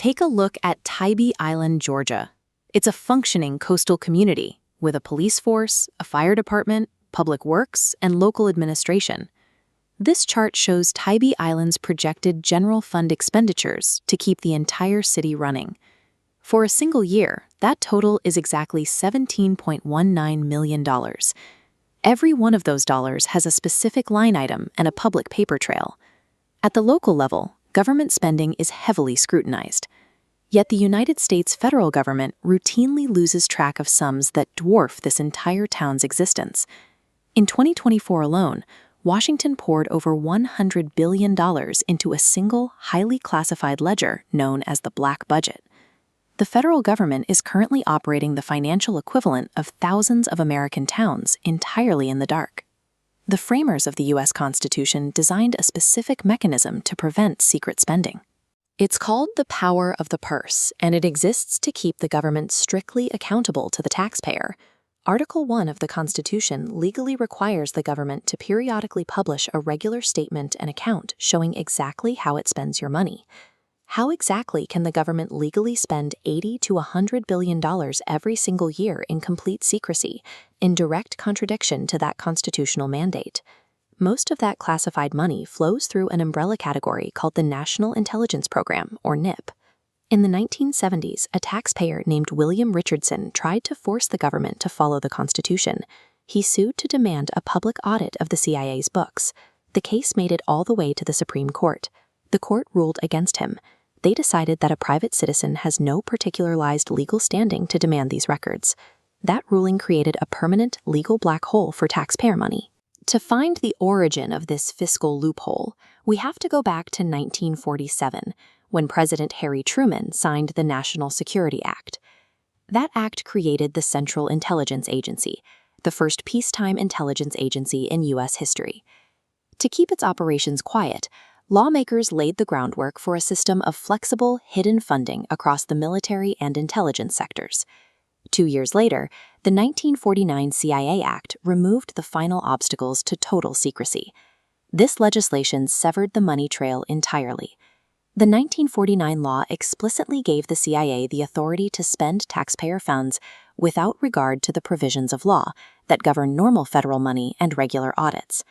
Take a look at Tybee Island, Georgia. It's a functioning coastal community with a police force, a fire department, public works, and local administration. This chart shows Tybee Island's projected general fund expenditures to keep the entire city running. For a single year, that total is exactly $17.19 million. Every one of those dollars has a specific line item and a public paper trail. At the local level, government spending is heavily scrutinized. Yet the United States federal government routinely loses track of sums that dwarf this entire town's existence. In 2024 alone, Washington poured over $100 billion into a single, highly classified ledger known as the Black Budget. The federal government is currently operating the financial equivalent of thousands of American towns entirely in the dark. The framers of the U.S. Constitution designed a specific mechanism to prevent secret spending. It's called the power of the purse, and it exists to keep the government strictly accountable to the taxpayer. Article 1 of the Constitution legally requires the government to periodically publish a regular statement and account showing exactly how it spends your money. How exactly can the government legally spend $80 to $100 billion every single year in complete secrecy, in direct contradiction to that constitutional mandate? Most of that classified money flows through an umbrella category called the National Intelligence Program, or NIP. In the 1970s, a taxpayer named William Richardson tried to force the government to follow the Constitution. He sued to demand a public audit of the CIA's books. The case made it all the way to the Supreme Court. The court ruled against him. They decided that a private citizen has no particularized legal standing to demand these records. That ruling created a permanent legal black hole for taxpayer money. To find the origin of this fiscal loophole, we have to go back to 1947, when President Harry Truman signed the National Security Act. That act created the Central Intelligence Agency, the first peacetime intelligence agency in U.S. history. To keep its operations quiet, lawmakers laid the groundwork for a system of flexible, hidden funding across the military and intelligence sectors. 2 years later, the 1949 CIA Act removed the final obstacles to total secrecy. This legislation severed the money trail entirely. The 1949 law explicitly gave the CIA the authority to spend taxpayer funds without regard to the provisions of law that govern normal federal money and regular audits.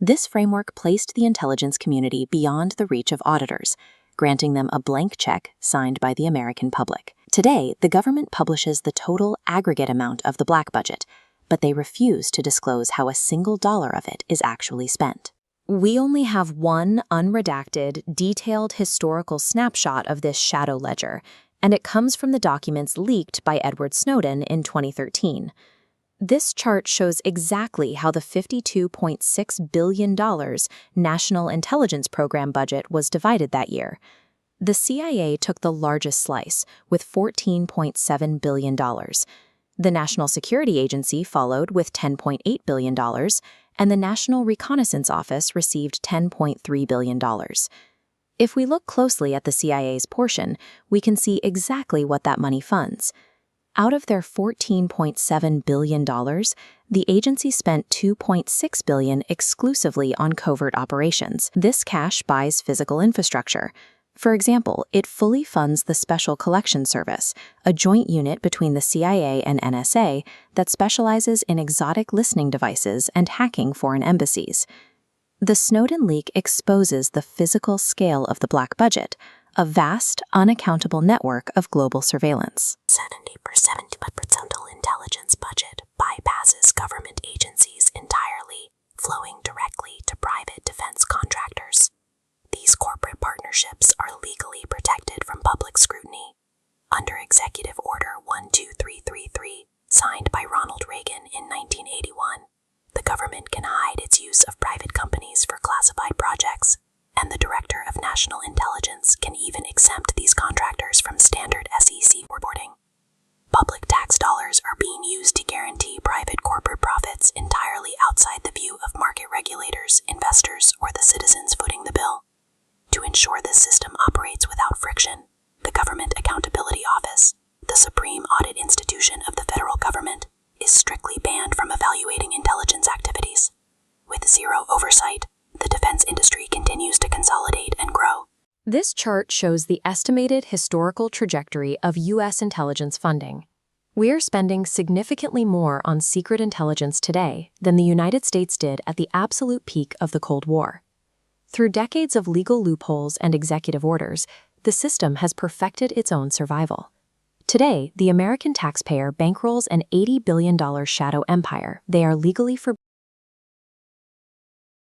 This framework placed the intelligence community beyond the reach of auditors, granting them a blank check signed by the American public. Today, the government publishes the total aggregate amount of the Black Budget, but they refuse to disclose how a single dollar of it is actually spent. We only have one unredacted, detailed historical snapshot of this shadow ledger, and it comes from the documents leaked by Edward Snowden in 2013. This chart shows exactly how the $52.6 billion National Intelligence Program budget was divided that year. The CIA took the largest slice, with $14.7 billion. The National Security Agency followed with $10.8 billion, and the National Reconnaissance Office received $10.3 billion. If we look closely at the CIA's portion, we can see exactly what that money funds. Out of their $14.7 billion, the agency spent $2.6 billion exclusively on covert operations. This cash buys physical infrastructure. For example, it fully funds the Special Collection Service, a joint unit between the CIA and NSA that specializes in exotic listening devices and hacking foreign embassies. The Snowden leak exposes the physical scale of the Black Budget, a vast, unaccountable network of global surveillance. 70% intelligence budget bypasses government agencies entirely, flowing directly to private defense contractors. These corporate partnerships are legally protected from public scrutiny. Under Executive Order 12333, signed by Ronald Reagan in 1981, the government can hide its use of private companies for classified projects, and the Director of National Intelligence can even exempt these contractors from standard SEC reporting. Public tax dollars are being used to guarantee private corporate profits entirely outside the view of market regulators, investors, or the citizens footing the bill. To ensure this system operates without friction, the Government Accountability Office, the supreme audit institution of the federal government, is strictly banned from evaluating intelligence activities. With zero oversight, the defense industry continues to consolidate and grow. This chart shows the estimated historical trajectory of U.S. intelligence funding. We're spending significantly more on secret intelligence today than the United States did at the absolute peak of the Cold War. Through decades of legal loopholes and executive orders, the system has perfected its own survival. Today, the American taxpayer bankrolls an $80 billion shadow empire they are legally forbidden